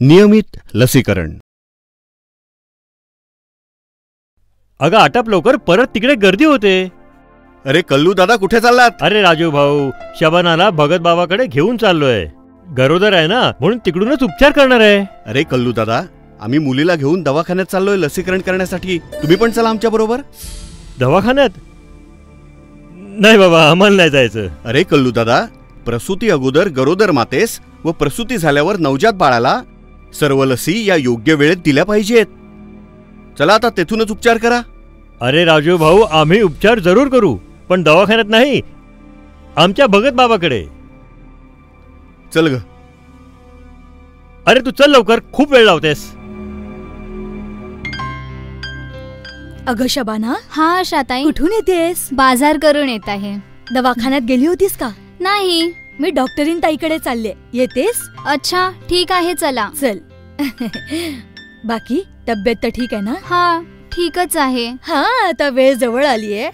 नियमित लसीकरण. अगं आटप लवकर, परत तिकडे गर्दी होते. अरे कल्लू दादा कुठे चाललात? अरे राजू भाऊ, शबानाला भगत बाबाकडे घेऊन चाललोय. गरोदर आहे ना, म्हणून तिकडूनच उपचार करणार आहे. अरे कल्लू दादा, आम्ही मुलीला घेऊन दवाखान्यात चाललोय लसीकरण करण्यासाठी. तुम्ही पण चला आमच्या बरोबर. दवाखान्यात? नाही बाबा, आम्हाला नाही जायचं. अरे कल्लू दादा, प्रसूती अगोदर गरोदर मातेस व प्रसूती झाल्यावर नवजात बाळाला सर्व लसी या योग्य वेळेत दिल्या पाहिजेत. चला आता तेथूनच उपचार करा. अरे राजू भाऊ, आम्ही उपचार जरूर करू, पण दवाखान्यात नाही, आमच्या भगत बाबाकडे. चल ग. अरे तू चल लवकर, खूप वेळ लावतेस. अगं शबाना. हा शाताई, कुठून येतेस? बाजार करून येत आहे. दवाखान्यात गेली होतीस का? नाही. मी डॉक्टरीन ताईकडे चालले, येतेस? अच्छा ठीक आहे, चला. चल. बाकी तब्येत तर ठीक आहे ना? हा ठीकच आहे. हा आता वेळ जवळ आलीये.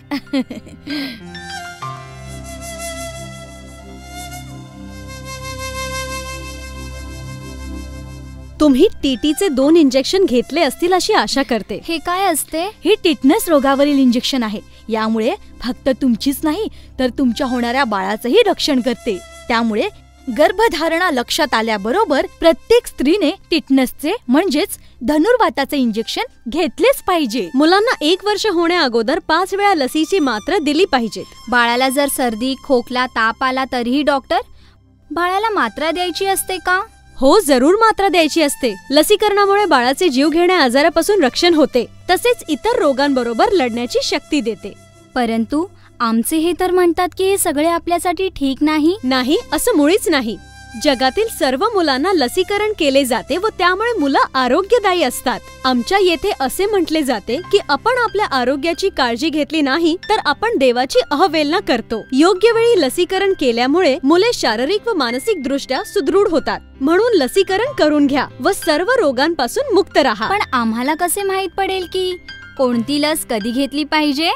तुम्ही टीटीचे 2 इंजेक्शन घेतले असतील अशी आशा करते. हे काय असते? हे टिटनस रोगावरील इंजेक्शन आहे. यामुळे फक्त तुमचीच नाही तर तुमच्या होणाऱ्या बाळाचंही रक्षण करते. त्यामुळे गर्भधारणा लक्षात आल्याबरोबर प्रत्येक स्त्रीने टिटनसचे म्हणजेच धनुर्वाताचे इंजेक्शन घेतलेच पाहिजे. मुलांना 1 वर्ष होण्या अगोदर 5 वेळा लसीची मात्रा दिली पाहिजे. बाळाला जर सर्दी, खोकला, ताप आला तरीही डॉक्टर बाळाला मात्रा द्यायची असते का? हो, जरूर मात्रा द्यायची असते. लसीकरणामुळे बाळाचे जीव घेण्या आजारापासून रक्षण होते, तसेच इतर रोगांबरोबर लढण्याची शक्ती देते. परंतु आमचे हे तर म्हणतात की हे सगळे आपल्यासाठी ठीक नाही. नाही, असं मुळीच नाही. जगातील सर्व मुलांना लसीकरण केले जाते व त्यामुळे मुलं आरोग्यदायी असतात. आमच्या येथे असे म्हटले जाते की आपण आपल्या आरोग्याची काळजी घेतली नाही तर आपण देवाची अवहेलना करतो. योग्य वेळी लसीकरण केल्यामुळे मुले शारीरिक व मानसिक दृष्ट्या सुदृढ होतात. म्हणून लसीकरण करून घ्या व सर्व रोगांपासून मुक्त राहा. पण आम्हाला कसे माहित पडेल की कोणती लस कधी घेतली पाहिजे?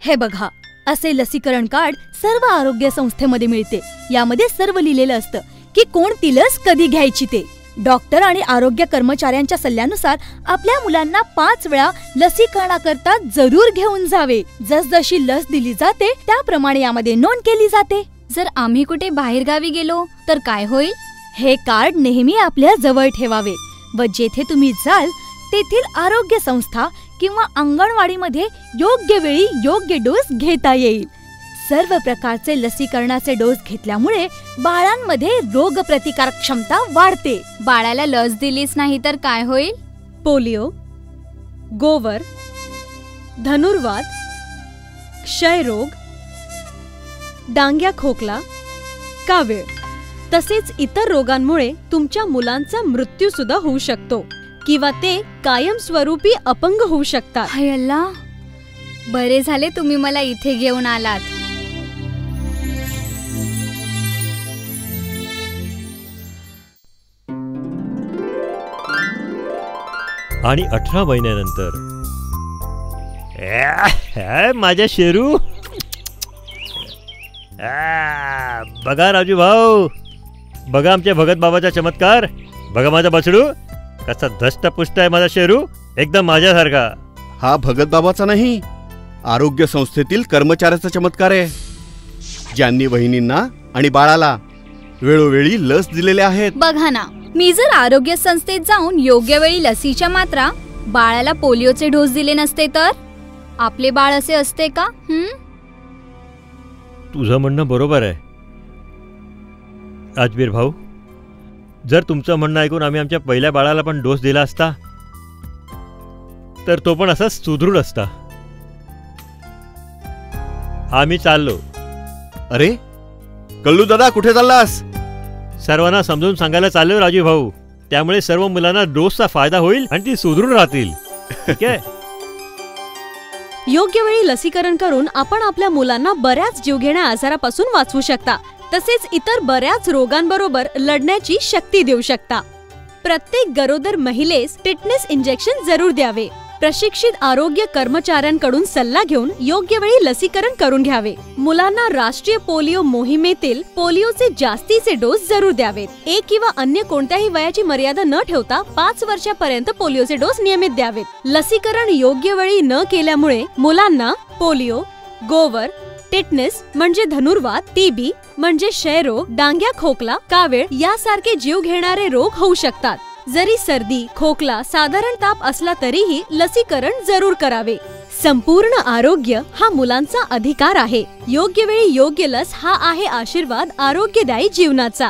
हे बघा, असे लसीकरण कार्ड सर्व आरोग्य संस्थेमध्ये मिळते. यामध्ये सर्व लिहिलेलं असतं की कोणती लस कधी घ्यायची ते. डॉक्टर आणि आरोग्य कर्मचाऱ्यांच्या सल्ल्यानुसार आपल्या मुलांना 5 वेळा लसीकरणाकरता जरूर घेऊन जावे. जसजशी लस दिली जाते त्याप्रमाणे यामध्ये नोंद केली जाते. जर आम्ही कुठे बाहेरगावी गेलो तर काय होईल? हे कार्ड नेहमी आपल्या जवळ ठेवावे व जेथे तुम्ही जाल तेथील आरोग्य संस्था किंवा अंगणवाडीमध्ये योग्य वेळी योग्य डोस घेता येईल. सर्व प्रकारचे लसीकरणाचे डोस घेतल्यामुळे बाळांमध्ये रोगप्रतिकारक क्षमता वाढते. बाळाला लस दिलीच नाही तर काय होईल? पोलिओ, गोवर, धनुर्वात, क्षयरोग, डांग्या खोकला, कावीळ तसेच इतर रोगांमुळे तुमच्या मुलांचा मृत्यू सुद्धा होऊ शकतो किंवा ते कायमस्वरूपी अपंग होऊ शकतात. हाय अल्ला, बरे झाले तुम्ही मला इथे घेऊन आलात. आणि 18 महिन्यानंतर माझ्या शेरू. बघा राजू भाऊ, बघा आमच्या भगत बाबाचा चमत्कार. बघा माझा बछडू कसा धष्टपुष्ट आहे. माझा शेरू एकदम माझ्यासारखा. हा भगत बाबाचा नाही, आरोग्य संस्थेतील कर्मचाऱ्याचा चमत्कार आहे, ज्यांनी वहिनींना आणि बाळाला वेळोवेळी लस दिलेल्या आहेत. बघा ना, मी जर आरोग्य संस्थेत जाऊन योग्य वेळी लसीच्या मात्रा, बाळाला पोलिओचे डोस दिले नसते तर आपले बाळ असे असते का? तुझं म्हणणं बरोबर आहे आजबीर भाऊ. जर तुमचं म्हणणं ऐकून आम्ही आमच्या पहिल्या बाळाला पण डोस दिला असता तर तो पण असा सुदृढ असता. आम्ही चाललो. अरे कल्लू दादा कुठे चाललास? सर्वांना समजून सांगायला चाललो राजू भाऊ. त्यामुळे सर्व मुलांना डोसचा फायदा होईल आणि ती सुदृढ राहतील. ठीक आहे. योग्य वेळी लसीकरण करून आपण आपल्या मुलांना बऱ्याच जीवघेण्या आजारापासून वाचवू शकता, तसेच इतर बऱ्याच रोगांबरोबर लढण्याची शक्ती देऊ शकता. प्रत्येक गरोदर महिलेस टिटनेस इंजेक्शन जरूर द्यावे. प्रशिक्षित आरोग्य कर्मचाऱ्यांकडून सल्ला घेऊन योग्य वेळी लसीकरण करून घ्यावे. मुलांना राष्ट्रीय पोलिओ मोहिमेतील पोलिओचे जास्तीचे डोस जरूर द्यावेत. 1 किंवा अन्य कोणत्याही वयाची मर्यादा न ठेवता 5 वर्षापर्यंत पोलिओचे डोस नियमित द्यावेत. लसीकरण योग्य वेळी न केल्यामुळे मुलांना पोलिओ, गोवर, टिटनेस म्हणजे धनुर्वात, टीबी म्हणजे क्षयरोग, डांग्या खोकला, कावीळ यासारखे जीव घेणारे रोग होऊ शकतात. जरी सर्दी, खोकला, साधारण ताप असला तरीही लसीकरण जरूर करावे. संपूर्ण आरोग्य हा मुलांचा अधिकार आहे. योग्य वेळी योग्य लस हा आहे आशीर्वाद आरोग्यदायी जीवनाचा.